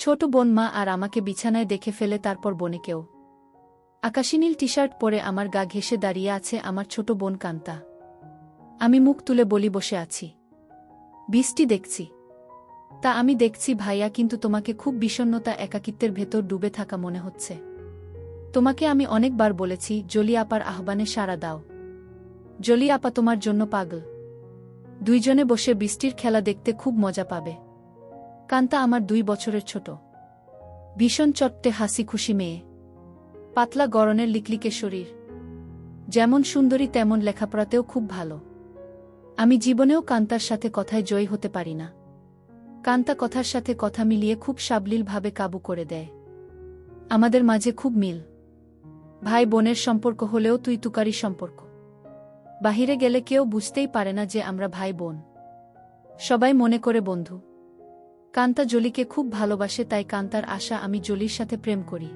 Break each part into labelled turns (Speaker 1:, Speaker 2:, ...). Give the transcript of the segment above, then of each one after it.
Speaker 1: ছোট বোন মা আর আমাকে বিছানায় দেখে ফেলে, তারপর বোনেকেও। আকাশীনীল টি-শার্ট পরে আমার গা ঘেঁষে দাঁড়িয়ে আছে আমার ছোট বোন কান্তা। আমি মুখ তুলে বলি, বসে আছি, বৃষ্টি দেখছি। তা আমি দেখছি ভাইয়া, কিন্তু তোমাকে খুব বিষণ্ণতা একাকিত্বের ভেতর ডুবে থাকা মনে হচ্ছে। তোমাকে আমি অনেকবার বলেছি জলি আপার আহ্বানে সাড়া দাও। জলি আপা তোমার জন্য পাগল। দুইজনে বসে বৃষ্টির খেলা দেখতে খুব মজা পাবে। কান্তা আমার 2 বছরের ছোট, ভীষণ চট্টে হাসি খুশি মেয়ে, পাতলা গড়নের লিকলিকে শরীর, যেমন সুন্দরী তেমন লেখাপড়াতেও খুব ভালো। আমি জীবনেও কান্তার সাথে কথায় জয়ী হতে পারি না। কান্তা কথার সাথে কথা মিলিয়ে খুব সাবলীলভাবে কাবু করে দেয়। আমাদের মাঝে খুব মিল, ভাই বোনের সম্পর্ক হলেও তুই তুকারি সম্পর্ক। বাহিরে গেলে কেউ বুঝতেই পারে না যে আমরা ভাই বোন, সবাই মনে করে বন্ধু। কান্তা জলিকে খুব ভালোবাসে, তাই কান্তার আশা আমি জলির সাথে প্রেম করি।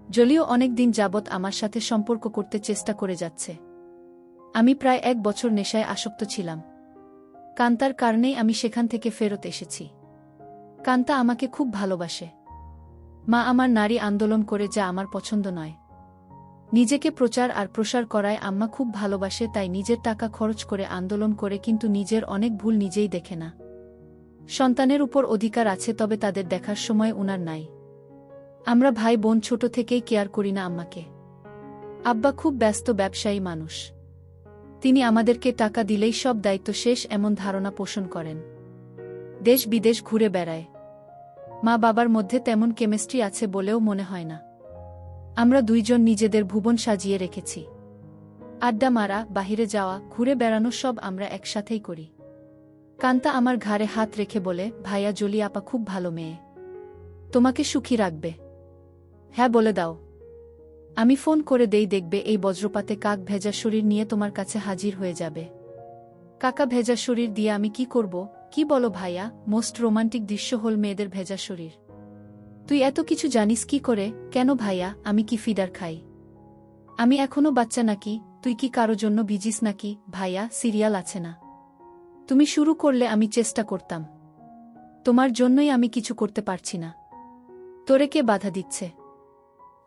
Speaker 1: জলিও অনেক দিন যাবৎ আমার সাথে সম্পর্ক করতে চেষ্টা করে যাচ্ছে। আমি প্রায় 1 বছর নেশায় আসক্ত ছিলাম। কান্তার কারণেই আমি সেখান থেকে ফেরত এসেছি। কান্তা আমাকে খুব ভালোবাসে। মা আমার নারী আন্দোলন করে, যা আমার পছন্দ নয়। নিজেকে প্রচার আর প্রসার করায় আম্মা খুব ভালোবাসে, তাই নিজের টাকা খরচ করে আন্দোলন করে, কিন্তু নিজের অনেক ভুল নিজেই দেখে না। সন্তানের উপর অধিকার আছে, তবে তাদের দেখার সময় উনার নাই। আমরা ভাই বোন ছোট থেকেই কেয়ার করি না আম্মাকে। আব্বা খুব ব্যস্ত ব্যবসায়ী মানুষ। তিনি আমাদেরকে টাকা দিলেই সব দায়িত্ব শেষ, এমন ধারণা পোষণ করেন। দেশ বিদেশ ঘুরে বেড়ায়। মা বাবার মধ্যে তেমন কেমিস্ট্রি আছে বলেও মনে হয় না। আমরা দুইজন নিজেদের ভুবন সাজিয়ে রেখেছি। আড্ডা মারা, বাহিরে যাওয়া, ঘুরে বেড়ানো সব আমরা একসাথেই করি। কান্তা আমার ঘাড়ে হাত রেখে বলে, ভাইয়া জলি আপা খুব ভালো মেয়ে, তোমাকে সুখী রাখবে। হ্যাঁ বলে দাও। আমি ফোন করে দেই, দেখবে এই বজ্রপাতে কাক ভেজা শরীর নিয়ে তোমার কাছে হাজির হয়ে যাবে। কাকা ভেজা শরীর দিয়ে আমি কি করব? কি বলো ভাইয়া? মোস্ট রোমান্টিক দৃশ্য হল মেয়েদের ভেজা শরীর। তুই এত কিছু জানিস কি করে? কেন ভাইয়া, আমি কি ফিডার খাই? আমি এখনো বাচ্চা নাকি? তুই কি কারো জন্য ভিজিস নাকি? ভাইয়া, সিরিয়াল আছে না? তুমি শুরু করলে আমি চেষ্টা করতাম। তোমার জন্যই আমি কিছু করতে পারছি না। তোরে কে বাধা দিচ্ছে?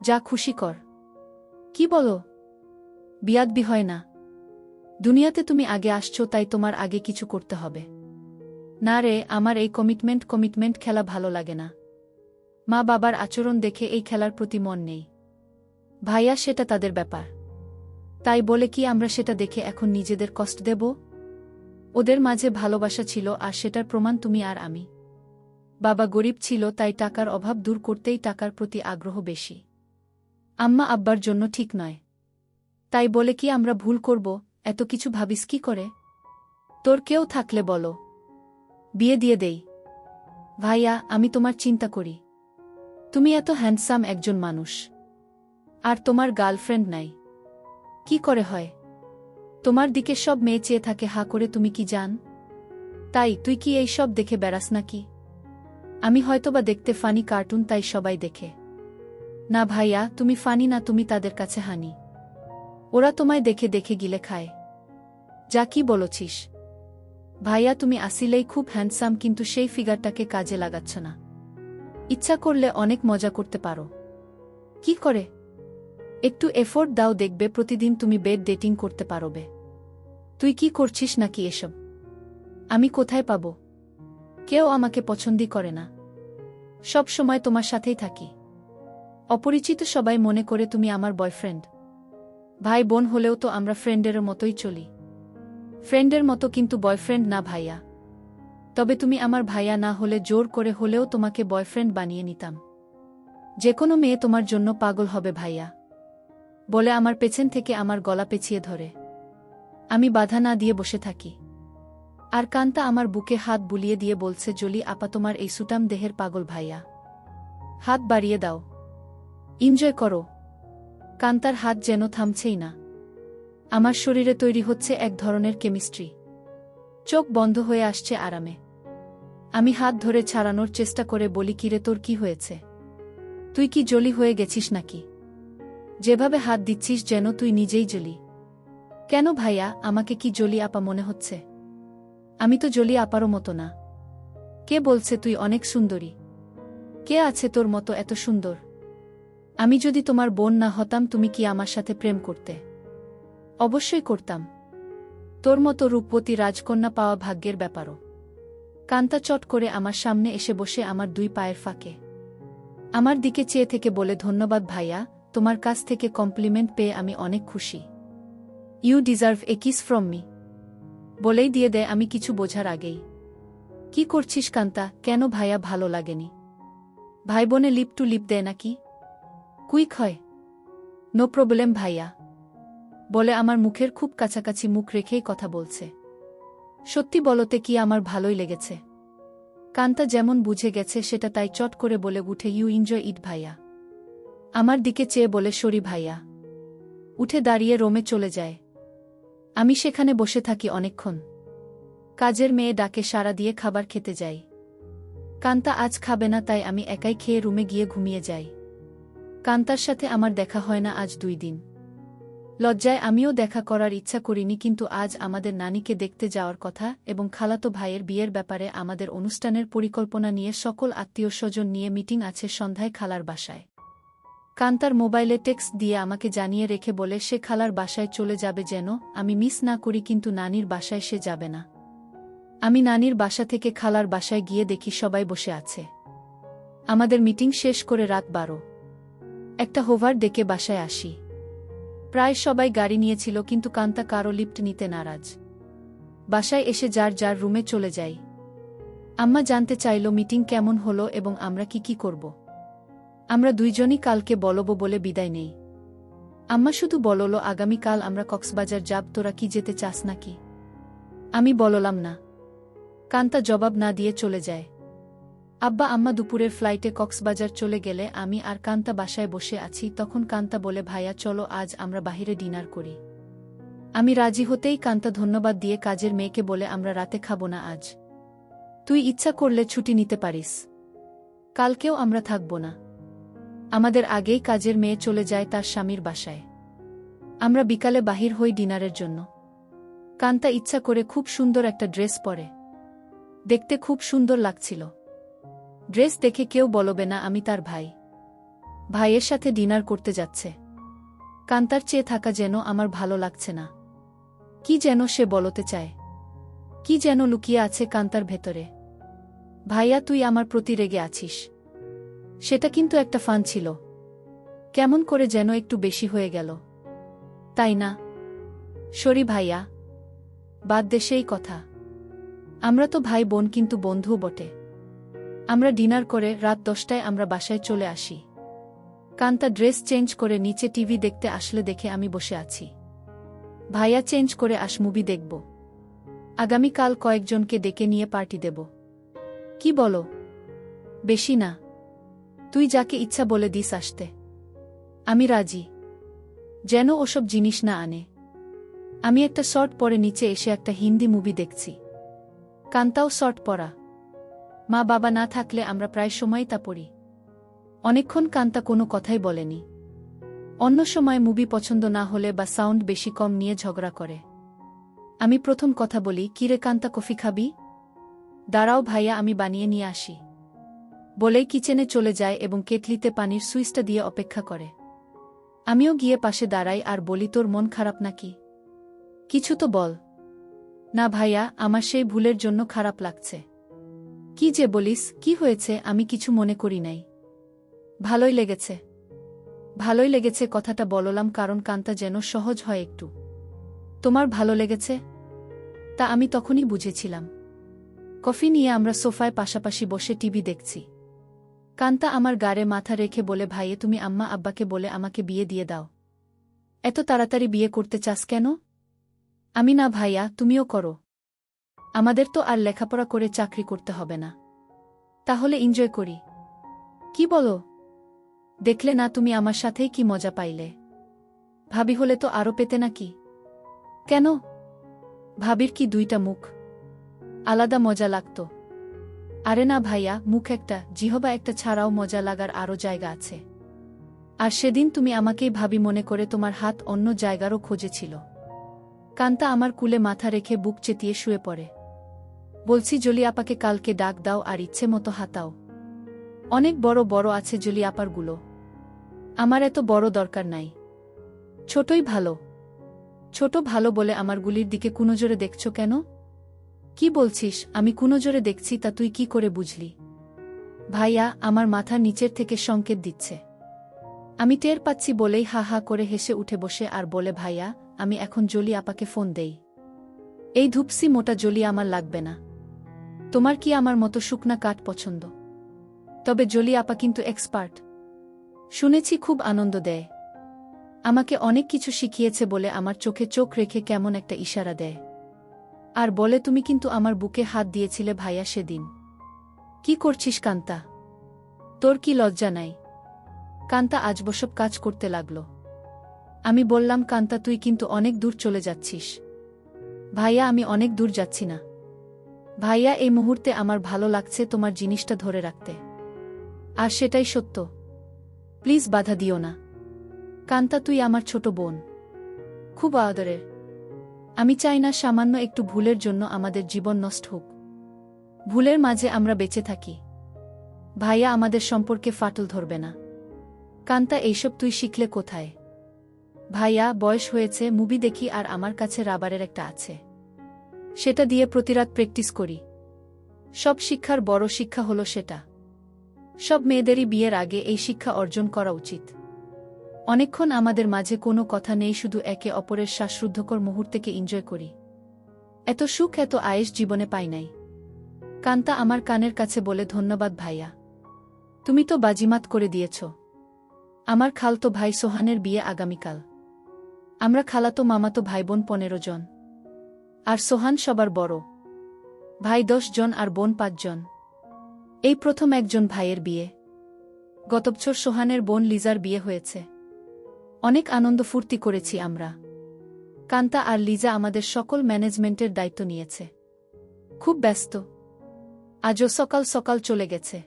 Speaker 1: যা খুশি কর। কি বলো? বিয়াদবি হয় না। দুনিয়াতে তুমি আগে আসছো, তাই তোমার আগে কিছু করতে হবে। না রে, আমার এই কমিটমেন্ট খেলা ভালো লাগে না। মা বাবার আচরণ দেখে এই খেলার প্রতি মন নেই। ভাইয়া, সেটা তাদের ব্যাপার। তাই বলে কি আমরা সেটা দেখে এখন নিজেদের কষ্ট দেব? ওদের মাঝে ভালোবাসা ছিল, আর সেটার প্রমাণ তুমি আর আমি। বাবা গরিব ছিল, তাই টাকার অভাব দূর করতেই টাকার প্রতি আগ্রহ বেশি। আম্মা আব্বার জন্য ঠিক নয়। তাই বলে কি আমরা ভুল করব? এত কিছু ভাবিস কি করে? তোর কেউ থাকলে বলো, বিয়ে দিয়ে দেই। ভাইয়া, আমি তোমার চিন্তা করি। তুমি এত হ্যান্ডসাম একজন মানুষ, আর তোমার গার্লফ্রেন্ড নাই। কি করে হয়? তোমার দিকে সব মেয়ে চেয়ে থাকে হা করে, তুমি কি জান? তাই তুই কি এই সব দেখে বেড়াস নাকি? আমি হয়তোবা দেখতে ফানি কার্টুন, তাই সবাই দেখে। না ভাইয়া, তুমি ফানি না, তুমি তাদের কাছে হানি। ওরা তোমায় দেখে দেখে গিলে খায়। যা কি বলছিস? ভাইয়া, তুমি আসিলেই খুব হ্যান্ডসাম, কিন্তু সেই ফিগারটাকে কাজে লাগাচ্ছ না। ইচ্ছা করলে অনেক মজা করতে পারো। কি করে? একটু এফোর্ট দাও, দেখবে প্রতিদিন তুমি বেড ডেটিং করতে পারবে। তুই কি করছিস নাকি এসব? আমি কোথায় পাব? কেউ আমাকে পছন্দই করে না। সব সময় তোমার সাথেই থাকি। অপরিচিত সবাই মনে করে তুমি আমার বয়ফ্রেন্ড। ভাই বোন হলেও তো আমরা ফ্রেন্ডের মতোই চলি। ফ্রেন্ডের মতো, কিন্তু বয়ফ্রেন্ড না ভাইয়া। তবে তুমি আমার ভাইয়া না হলে জোর করে হলেও তোমাকে বয়ফ্রেন্ড বানিয়ে নিতাম। যে কোনো মেয়ে তোমার জন্য পাগল হবে ভাইয়া, বলে আমার পেছন থেকে আমার গলা পেঁচিয়ে ধরে। আমি বাধা না দিয়ে বসে থাকি। আর কান্তা আমার বুকে হাত বুলিয়ে দিয়ে বলছে, জলি আপা তোমার এই সুটাম দেহের পাগল ভাইয়া। হাত বাড়িয়ে দাও, এনজয় করো। কান্তার হাত যেন থামছেই না। আমার শরীরে তৈরি হচ্ছে এক ধরনের কেমিস্ট্রি। চোখ বন্ধ হয়ে আসছে আরামে। আমি হাত ধরে ছাড়ানোর চেষ্টা করে বলি, কিরে তোর কি হয়েছে? তুই কি জলি হয়ে গেছিস নাকি? যেভাবে হাত দিচ্ছিস যেন তুই নিজেই জলি। কেন ভাইয়া, আমাকে কি জলি আপা মনে হচ্ছে? আমি তো জলি আপারও মতো না। কে বলছে তুই অনেক সুন্দরী? কে আছে তোর মতো এত সুন্দর? আমি যদি তোমার বোন না হতাম তুমি কি আমার সাথে প্রেম করতে? অবশ্যই করতাম। তোর মতো রূপবতী রাজকন্যা পাওয়া ভাগ্যের ব্যাপারও। কান্তা চট করে আমার সামনে এসে বসে আমার দুই পায়ের ফাঁকে আমার দিকে চেয়ে থেকে বলে, ধন্যবাদ ভাইয়া, তোমার কাছ থেকে কমপ্লিমেন্ট পেয়ে আমি অনেক খুশি। You deserve a kiss from me. বলেই দিয়ে দেয় আমি কিছু বোঝার আগেই। কি করছিস কান্তা? কেন ভাইয়া ভালো লাগেনি? ভাই বোনে লিপ টু লিপ দেয় নাকি? কুইক হয়। নো প্রবলেম ভাইয়া। বলে আমার মুখের খুব কাছাকাছি মুখ রেখেই কথা বলছে। সত্যি বলতে কি আমার ভালোই লেগেছে। কান্তা যেমন বুঝে গেছে সেটা তাই চট করে বলে উঠে, ইউ এনজয় ইট ভাইয়া। আমার দিকে চেয়ে বলে, সরি ভাইয়া। উঠে দাঁড়িয়ে রোমে চলে যায়। আমি সেখানে বসে থাকি অনেকক্ষণ। কাজের মেয়ে ডাকে সাড়া দিয়ে খাবার খেতে যাই। কান্তা আজ খাবে না তাই আমি একাই খেয়ে রুমে গিয়ে ঘুমিয়ে যাই। কান্তার সাথে আমার দেখা হয় না আজ 2 দিন। লজ্জায় আমিও দেখা করার ইচ্ছা করিনি, কিন্তু আজ আমাদের নানিকে দেখতে যাওয়ার কথা এবং খালাতো ভাইয়ের বিয়ের ব্যাপারে আমাদের অনুষ্ঠানের পরিকল্পনা নিয়ে সকল আত্মীয়স্বজন নিয়ে মিটিং আছে সন্ধ্যায় খালার বাসায়। কান্তার মোবাইলে টেক্সট দিয়ে আমাকে জানিয়ে রেখে বলে সে খালার বাসায় চলে যাবে যেন আমি মিস না করি, কিন্তু নানির বাসায় সে যাবে না। আমি নানির বাসা থেকে খালার বাসায় গিয়ে দেখি সবাই বসে আছে। আমাদের মিটিং শেষ করে রাত 12। একটা হোভার ডেকে বাসায় আসি। প্রায় সবাই গাড়ি নিয়েছিল, কিন্তু কান্তা কারো লিফট নিতে নারাজ। বাসায় এসে যার যার রুমে চলে যাই। আম্মা জানতে চাইল মিটিং কেমন হলো এবং আমরা কি করব। আমরা দুইজনই কালকে বলবো বলে বিদায় নেই। আম্মা শুধু বলল আগামীকাল আমরা কক্সবাজার যাব, তোরা কি যেতে চাস নাকি? আমি বললাম না। কান্তা জবাব না দিয়ে চলে যায়। আব্বা আম্মা দুপুরের ফ্লাইটে কক্সবাজার চলে গেলে আমি আর কান্তা বাসায় বসে আছি। তখন কান্তা বলে, ভাইয়া চলো আজ আমরা বাহিরে ডিনার করি। আমি রাজি হতেই কান্তা ধন্যবাদ দিয়ে কাজের মেয়েকে বলে, আমরা রাতে খাবো না আজ। তুই ইচ্ছা করলে ছুটি নিতে পারিস। কালকেও আমরা থাকব না। আমাদের আগেই কাজের মেয়ে চলে যায় তার স্বামীর বাসায়। আমরা বিকালে বাহির হই ডিনারের জন্য। কান্তা ইচ্ছা করে খুব সুন্দর একটা ড্রেস পরে। দেখতে খুব সুন্দর লাগছিল। ড্রেস দেখে কেউ বলবে না আমি তার ভাই। ভাইয়ের সাথে ডিনার করতে যাচ্ছে। কান্তার চেয়ে থাকা যেন আমার ভালো লাগছে না। কি যেন সে বলতে চায়। কি যেন লুকিয়ে আছে কান্তার ভেতরে। ভাইয়া তুই আমার প্রতি রেগে আছিস। সেটা কিন্তু একটা ফান ছিল। কেমন করে যেন একটু বেশি হয়ে গেল, তাই না? সরি ভাইয়া, বাদ দে সেই কথা। আমরা তো ভাই বোন, কিন্তু বন্ধুও বটে। আমরা ডিনার করে রাত 10টায় আমরা বাসায় চলে আসি। কান্তা ড্রেস চেঞ্জ করে নিচে টিভি দেখতে আসলে দেখে আমি বসে আছি। ভাইয়া চেঞ্জ করে মুভি দেখব। আগামীকাল কয়েকজনকে ডেকে নিয়ে পার্টি দেব। কি বলো? বেশি না, তুই যাকে ইচ্ছা বলে দিস আসতে। আমি রাজি। যেন ওসব জিনিস না আনে। আমি একটা শর্ট পরে নিচে এসে একটা হিন্দি মুভি দেখছি। কান্তাও শর্ট পরা। মা বাবা না থাকলে আমরা প্রায় সময়ই তা পড়ি। অনেকক্ষণ কান্তা কোনো কথাই বলেনি। অন্য সময় মুভি পছন্দ না হলে বা সাউন্ড বেশি কম নিয়ে ঝগড়া করে। আমি প্রথম কথা বলি, কিরে কান্তা কফি খাবি? দাঁড়াও ভাইয়া আমি বানিয়ে নিয়ে আসি। বলেই কিচেনে চলে যায় এবং কেটলিতে পানির সুইচটা দিয়ে অপেক্ষা করে। আমিও গিয়ে পাশে দাঁড়াই আর বলি, তোর মন খারাপ নাকি? কিছু তো বল। না ভাইয়া, আমার সেই ভুলের জন্য খারাপ লাগছে। কি যে বলিস, কি হয়েছে? আমি কিছু মনে করি নাই। ভালোই লেগেছে। ভালোই লেগেছে কথাটা বললাম কারণ কান্তা যেন সহজ হয় একটু। তোমার ভালো লেগেছে? তা আমি তখনই বুঝেছিলাম। কফি নিয়ে আমরা সোফায় পাশাপাশি বসে টিভি দেখছি। কান্তা আমার গাড়ে মাথা রেখে বলে, ভাইয়ে তুমি আম্মা আব্বাকে বলে আমাকে বিয়ে দিয়ে দাও। এত তাড়াতাড়ি বিয়ে করতে চাস কেন? আমি না ভাইয়া, তুমিও করো। আমাদের তো আর লেখাপড়া করে চাকরি করতে হবে না। তাহলে এনজয় করি। কি বলো? দেখলে না তুমি আমার সাথেই কি মজা পাইলে। ভাবি হলে তো আরও পেতে নাকি? কেন? ভাবির কি 2টা মুখ? আলাদা মজা লাগতো। আরে না ভাইয়া, মুখ একটা, জিহবা একটা ছাড়াও মজা লাগার আরও জায়গা আছে। আর সেদিন তুমি আমাকেই ভাবি মনে করে তোমার হাত অন্য জায়গারও খোঁজেছিল। কান্তা আমার কুলে মাথা রেখে বুক চেতিয়ে শুয়ে পড়ে। বলছি জলি আপাকে কালকে ডাক দাও আর ইচ্ছে মতো হাতাও। অনেক বড় বড় আছে জলি আপারগুলো। আমার এত বড় দরকার নাই। ছোটই ভালো। ছোট ভালো বলে আমার গুলির দিকে কুনজরে দেখছ কেন? কি বলছিস? আমি কুনজরে দেখছি তা তুই কি করে বুঝলি? ভাইয়া আমার মাথার নিচের থেকে সংকেত দিচ্ছে। আমি টের পাচ্ছি বলেই হা হা করে হেসে উঠে বসে আর বলে, ভাইয়া আমি এখন জলি আপাকে ফোন দেই। এই ধূপসি মোটা জলি আমার লাগবে না। তোমার কি আমার মতো শুকনা কাঠ পছন্দ? তবে জলি আপা কিন্তু এক্সপার্ট। শুনেছি খুব আনন্দ দেয়। আমাকে অনেক কিছু শিখিয়েছে বলে আমার চোখে চোখ রেখে কেমন একটা ইশারা দেয়। আর বলে, তুমি কিন্তু আমার বুকে হাত দিয়েছিলে ভাইয়া সেদিন। কি করছিস কান্তা? তোর কি লজ্জা নাই? কান্তা আজ বসব কাজ করতে লাগল। আমি বললাম, কান্তা তুই কিন্তু অনেক দূর চলে যাচ্ছিস। ভাইয়া আমি অনেক দূর যাচ্ছি না। ভাইয়া এই মুহূর্তে আমার ভালো লাগছে তোমার জিনিসটা ধরে রাখতে। আর সেটাই সত্য। প্লিজ বাধা দিও না। কান্তা তুই আমার ছোট বোন। খুব আদরের। আমি চাই না সামান্য একটু ভুলের জন্য আমাদের জীবন নষ্ট হোক। ভুলের মাঝে আমরা বেঁচে থাকি। ভাইয়া আমাদের সম্পর্কে ফাটল ধরবে না। কান্তা এইসব তুই শিখলে কোথায়? ভাইয়া বয়স হয়েছে, মুভি দেখি আর আমার কাছে রাবারের একটা আছে। সেটা দিয়ে প্রতিরাত প্র্যাকটিস করি। সব শিক্ষার বড় শিক্ষা হলো সেটা। সব মেয়েদেরই বিয়ের আগে এই শিক্ষা অর্জন করা উচিত। অনেকক্ষণ আমাদের মাঝে কোনো কথা নেই, শুধু একে অপরের শ্বাসরুদ্ধকর মুহূর্তকে এনজয় করি। এত সুখ এত আয়েশ জীবনে পাই নাই। কান্তা আমার কানের কাছে বলে, ধন্যবাদ ভাইয়া। তুমি তো বাজিমাত করে দিয়েছ। আমার খালতো ভাই সোহানের বিয়ে আগামীকাল। আমরা খালাতো মামাতো ভাইবোন 15 জন। আর সোহান সবার বড়। ভাই 10 জন আর বোন 5 জন। এই প্রথম একজন ভাইয়ের বিয়ে। গত বছর সোহানের বোন লিজার বিয়ে হয়েছে। অনেক আনন্দ ফুর্তি করেছি আমরা। কান্তা আর লিজা আমাদের সকল ম্যানেজমেন্টের দায়িত্ব নিয়েছে। খুব ব্যস্ত। আজও সকাল সকাল চলে গেছে।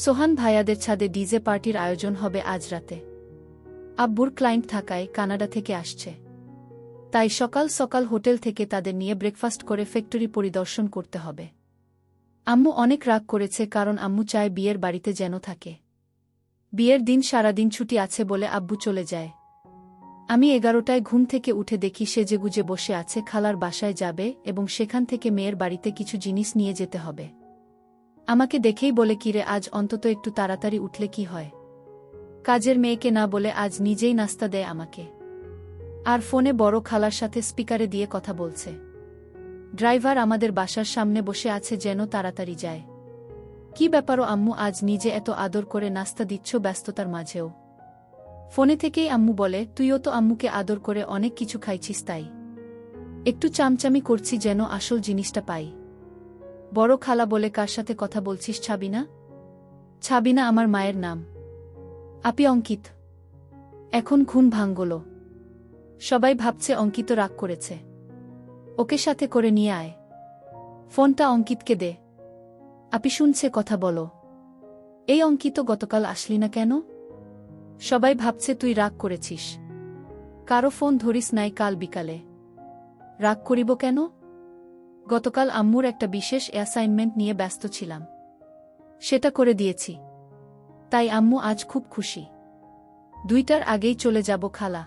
Speaker 1: সোহান ভাইয়াদের ছাদে ডিজে পার্টির আয়োজন হবে আজ রাতে। আব্বুর ক্লায়েন্ট থাকায় কানাডা থেকে আসছে। তাই সকাল সকাল হোটেল থেকে তাদের নিয়ে ব্রেকফাস্ট করে ফ্যাক্টরি পরিদর্শন করতে হবে। আম্মু অনেক রাগ করেছে, কারণ আম্মু চায় বিয়ের বাড়িতে যেন থাকে। বিয়ের দিন সারাদিন ছুটি আছে বলে আব্বু চলে যায়। আমি 11টায় ঘুম থেকে উঠে দেখি সেজেগুজে বসে আছে, খালার বাসায় যাবে এবং সেখান থেকে মেয়ের বাড়িতে কিছু জিনিস নিয়ে যেতে হবে। আমাকে দেখেই বলে, কিরে আজ অন্তত একটু তাড়াতাড়ি উঠলে কি হয়? কাজের মেয়েকে না বলে আজ নিজেই নাস্তা দেয় আমাকে। আর ফোনে বড় খালার সাথে স্পিকারে দিয়ে কথা বলছে। ড্রাইভার আমাদের বাসার সামনে বসে আছে, যেন তাড়াতাড়ি যায়। কি ব্যাপারও আম্মু, আজ নিজে এত আদর করে নাস্তা দিচ্ছ ব্যস্ততার মাঝেও? ফোনে থেকেই আম্মু বলে, তুইও তো আম্মুকে আদর করে অনেক কিছু খাইছিস, তাই একটু চামচামি করছি যেন আসল জিনিসটা পাই। বড় খালা বলে, কার সাথে কথা বলছিস? ছাবিনা? ছাবিনা আমার মায়ের নাম। আপি অঙ্কিত। এখন ঘুম ভাঙল। সবাই ভাবছে অঙ্কিত রাগ করেছে। ওকে সাথে করে নিয়ে আয়। ফোনটা অঙ্কিতকে দে। আপি শুনছে, কথা বলো। এই অঙ্কিত, গতকাল আসলি না কেন? সবাই ভাবছে তুই রাগ করেছিস। কারো ফোন ধরিস নাই কাল বিকালে। রাগ করিব কেন? গতকাল আম্মুর একটা বিশেষ অ্যাসাইনমেন্ট নিয়ে ব্যস্ত ছিলাম। সেটা করে দিয়েছি। তাই আম্মু আজ খুব খুশি। 2টার আগেই চলে যাব খালা।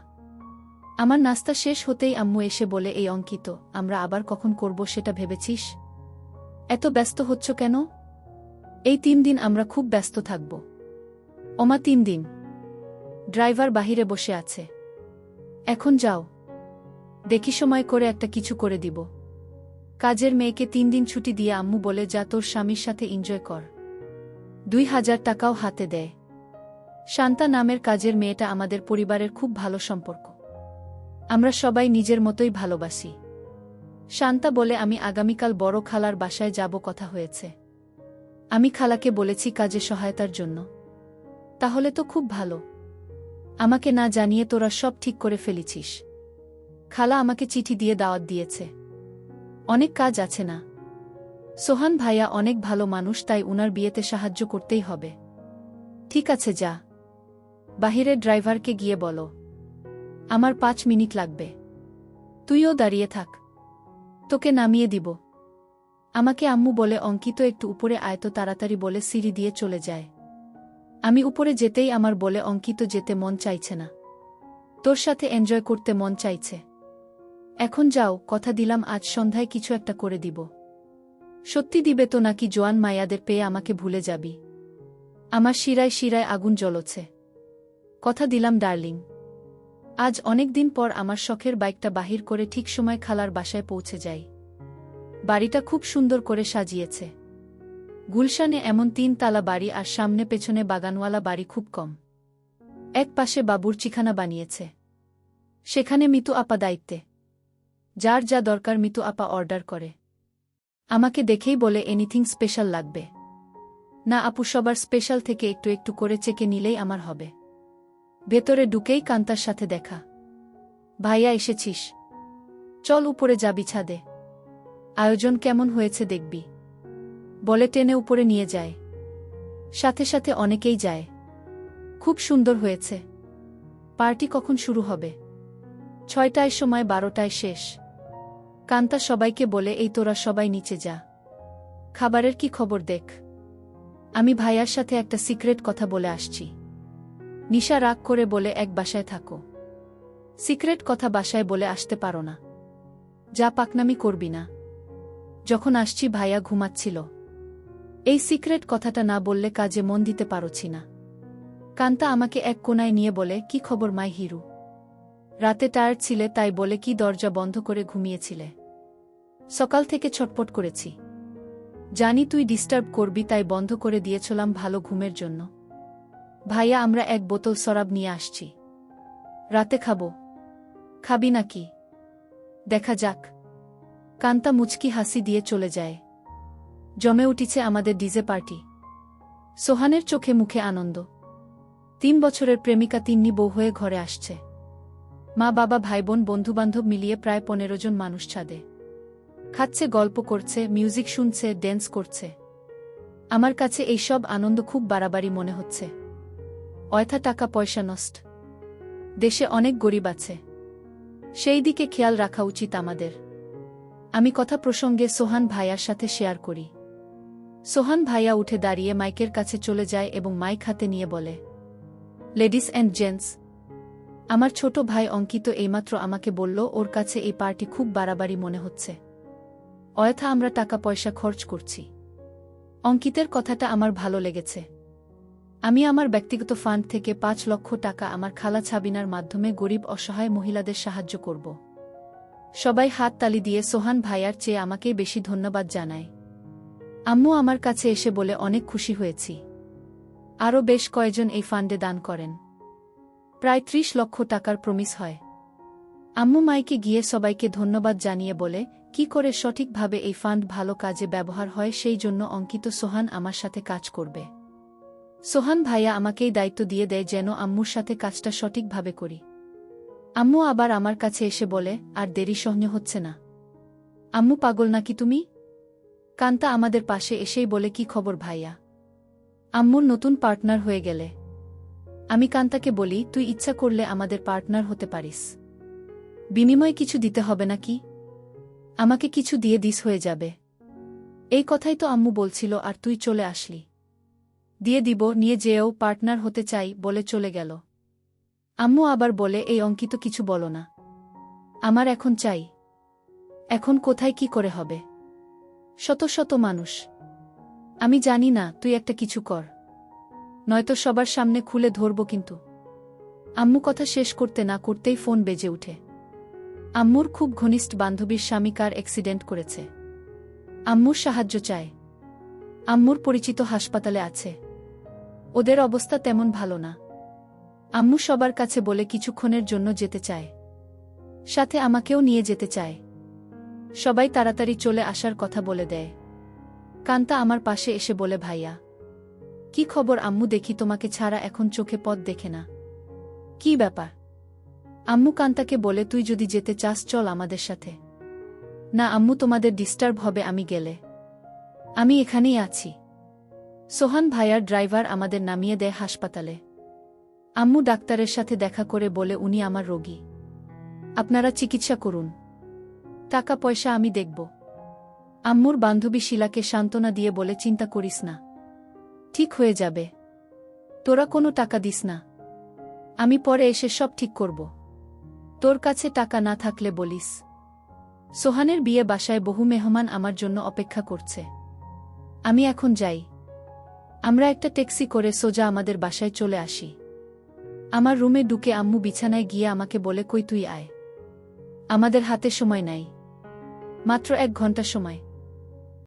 Speaker 1: আমার নাস্তা শেষ হতেই আম্মু এসে বলে, এই অঙ্কিত, আমরা আবার কখন করব সেটা ভেবেছিস? এত ব্যস্ত হচ্ছ কেন? এই 3 দিন আমরা খুব ব্যস্ত থাকব। ওমা 3 দিন? ড্রাইভার বাহিরে বসে আছে। এখন যাও। দেখি সময় করে একটা কিছু করে দিব। কাজের মেয়েকে 3 দিন ছুটি দিয়ে আম্মু বলে, যা তোর স্বামীর সাথে এনজয় কর। 2000 টাকাও হাতে দেয়। শান্তা নামের কাজের মেয়েটা আমাদের পরিবারের খুব ভালো সম্পর্ক। আমরা সবাই নিজের মতোই ভালোবাসি। শান্তা বলে, আমি আগামীকাল বড় খালার বাসায় যাব, কথা হয়েছে। আমি খালাকে বলেছি কাজে সহায়তার জন্য। তাহলে তো খুব ভালো। আমাকে না জানিয়ে তোরা সব ঠিক করে ফেলেছিস। খালা আমাকে চিঠি দিয়ে দাওয়াত দিয়েছে। অনেক কাজ আছে না? সোহান ভাইয়া অনেক ভালো মানুষ, তাই উনার বিয়েতে সাহায্য করতেই হবে। ঠিক আছে, যা। বাহিরের ড্রাইভারকে গিয়ে বলো আমার 5 মিনিট লাগবে। তুইও দাঁড়িয়ে থাক, তোকে নামিয়ে দিব। আমাকে আম্মু বলে অঙ্কিত একটু উপরে আয় তো তাড়াতাড়ি বলে সিঁড়ি দিয়ে চলে যায়। আমি উপরে যেতেই আমার বলে অঙ্কিত যেতে মন চাইছে না, তোর সাথে এনজয় করতে মন চাইছে। এখন যাও, কথা দিলাম আজ সন্ধ্যায় কিছু একটা করে দিব। সত্যি দিবে তো নাকি জোয়ান মায়াদের পেয়ে আমাকে ভুলে যাবি? আমার শিরায় শিরায় আগুন জ্বলছে। কথা দিলাম ডার্লিং। আজ অনেক দিন পর আমার শখের বাইকটা বাহির করে ঠিক সময় খালার বাসায় পৌঁছে যাই। বাড়িটা খুব সুন্দর করে সাজিয়েছে। গুলশানে এমন 3 তালা বাড়ি আর সামনে পেছনে বাগানওয়ালা বাড়ি খুব কম। এক পাশে বাবুর্চিখানা বানিয়েছে, সেখানে মিতু আপা দায়িত্বে। যার যা দরকার মিতু আপা অর্ডার করে। আমাকে দেখেই বলে এনিথিং স্পেশাল লাগবে? না আপু, সবার স্পেশাল থেকে একটু একটু করে চেকে নিলেই আমার হবে। ভেতরে ঢুকেই কান্তার সাথে দেখা। ভাইয়া এসেছিস? চল উপরে যাবি ছাদে, আয়োজন কেমন হয়েছে দেখবি। বলে টেনে উপরে নিয়ে যায়। সাথে সাথে অনেকেই যায়। খুব সুন্দর হয়েছে। পার্টি কখন শুরু হবে? 6টায় সময়, 12টায় শেষ। কান্তা সবাইকে বলে এই তোরা সবাই নিচে যা, খাবারের কি খবর দেখ। আমি ভাইয়ার সাথে একটা সিক্রেট কথা বলে আসছি। নিশা রাগ করে বলে এক বাসায় থাকো, সিক্রেট কথা বাসায় বলে আসতে পারো না। যা পাকনামি করবি না। যখন আসছি ভাইয়া ঘুমাচ্ছিল। এই সিক্রেট কথাটা না বললে কাজে মন দিতে পারছি না। কান্তা আমাকে এক কোনায় নিয়ে বলে কি খবর মাই হিরু? রাতে টায়ার্ড ছিলে তাই বলে কি দরজা বন্ধ করে ঘুমিয়েছিলে? সকাল থেকে ছটপট করেছি, জানি তুই ডিস্টার্ব করবি তাই বন্ধ করে দিয়েছিলাম ভালো ঘুমের জন্য। ভাইয়া আমরা এক বোতল শরাব নিয়ে আসছি, রাতে খাবো। খাবি নাকি? দেখা যাক। কান্তা মুচকি হাসি দিয়ে চলে যায়। জমে উঠেছে আমাদের ডিজে পার্টি। সোহানের চোখে মুখে আনন্দ। 3 বছরের প্রেমিকা তিন্নি বউ হয়ে ঘরে আসছে। মা বাবা ভাইবোন বন্ধুবান্ধব মিলিয়ে প্রায় 15 জন মানুষ ছাদে খাচ্ছে, গল্প করছে, মিউজিক শুনছে, ড্যান্স করছে। আমার কাছে এই সব আনন্দ খুব বাড়াবাড়ি মনে হচ্ছে। অয়থা টাকা পয়সা নষ্ট। দেশে অনেক গরিব আছে, সেই দিকে খেয়াল রাখা উচিত আমাদের। আমি কথা প্রসঙ্গে সোহান ভাইয়ার সাথে শেয়ার করি। সোহান ভাইয়া উঠে দাঁড়িয়ে মাইকের কাছে চলে যায় এবং মাইক হাতে নিয়ে বলে, লেডিস অ্যান্ড জেন্টস, আমার ছোট ভাই অঙ্কিত এইমাত্র আমাকে বলল ওর কাছে এই পার্টি খুব বাড়াবাড়ি মনে হচ্ছে। অয়থা আমরা টাকা পয়সা খরচ করছি। অঙ্কিতের কথাটা আমার ভালো লেগেছে। আমি আমার ব্যক্তিগত ফান্ড থেকে 5 লক্ষ টাকা আমার খালা ছাবিনার মাধ্যমে গরিব অসহায় মহিলাদের সাহায্য করব। সবাই হাত তালি দিয়ে সোহান ভাইয়ার চেয়ে আমাকেই বেশি ধন্যবাদ জানায়। আম্মু আমার কাছে এসে বলে অনেক খুশি হয়েছি। আরও বেশ কয়েকজন এই ফান্ডে দান করেন। প্রায় 30 লক্ষ টাকার প্রমিস হয়। আম্মু মাইকে গিয়ে সবাইকে ধন্যবাদ জানিয়ে বলে কি করে সঠিকভাবে এই ফান্ড ভালো কাজে ব্যবহার হয় সেই জন্য অঙ্কিত সোহান আমার সাথে কাজ করবে। সোহান ভাইয়া আমাকেই দায়িত্ব দিয়ে দেয় যেন আম্মুর সাথে কাজটা সঠিকভাবে করি। আম্মু আবার আমার কাছে এসে বলে আর দেরি সহ্য হচ্ছে না। আম্মু পাগল নাকি তুমি? কান্তা আমাদের পাশে এসেই বলে কি খবর ভাইয়া? আম্মুর নতুন পার্টনার হয়ে গেলে। আমি কান্তাকে বলি তুই ইচ্ছা করলে আমাদের পার্টনার হতে পারিস। বিনিময়ে কিছু দিতে হবে নাকি? আমাকে কিছু দিয়ে দিস হয়ে যাবে। এই কথাই তো আম্মু বলছিল আর তুই চলে আসলি। দিয়ে দিব, নিয়ে যেও, পার্টনার হতে চাই বলে চলে গেল। আম্মু আবার বলে এই অঙ্কিত কিছু বলো না। আমার এখন চাই। এখন কোথায় কি করে হবে? শত শত মানুষ। আমি জানি না, তুই একটা কিছু কর, নয়তো সবার সামনে খুলে ধরব কিন্তু। আম্মু কথা শেষ করতে না করতেই ফোন বেজে উঠে। আম্মুর খুব ঘনিষ্ঠ বান্ধবীর স্বামী কার অ্যাক্সিডেন্ট করেছে। আম্মুর সাহায্য চায়। আম্মুর পরিচিত হাসপাতালে আছে। ওদের অবস্থা তেমন ভালো না। আম্মু সবার কাছে বলে কিছুক্ষণের জন্য যেতে চায়। সাথে আমাকেও নিয়ে যেতে চায়। সবাই তাড়াতাড়ি চলে আসার কথা বলে দেয়। কান্তা আমার পাশে এসে বলে ভাইয়া কি খবর আম্মু? দেখি তোমাকে ছাড়া এখন চোখে পথ দেখে না। কি ব্যাপার? আম্মু কান্তাকে বলে তুই যদি যেতে চাস চল আমাদের সাথে। না আম্মু, তোমাদের ডিস্টার্ব হবে আমি গেলে। আমি এখানেই আছি। সোহান ভাইয়ার ড্রাইভার আমাদের নামিয়ে দেয় হাসপাতালে। আম্মু ডাক্তারের সাথে দেখা করে বলে উনি আমার রোগী, আপনারা চিকিৎসা করুন, টাকা পয়সা আমি দেখব। আম্মুর বান্ধবী শিলাকে সান্ত্বনা দিয়ে বলে চিন্তা করিস না, ঠিক হয়ে যাবে। তোরা কোনো টাকা দিস না, আমি পরে এসে সব ঠিক করব। তোর কাছে টাকা না থাকলে বলিস। সোহানের বিয়ে বাসায় বহু মেহমান আমার জন্য অপেক্ষা করছে। আমি এখন যাই। আমরা একটা ট্যাক্সি করে সোজা আমাদের বাসায় চলে আসি। আমার রুমে ঢুকে আম্মু বিছানায় গিয়ে আমাকে বলে, কই তুই আয়, আমাদের হাতে সময় নাই, মাত্র 1 ঘন্টা সময়।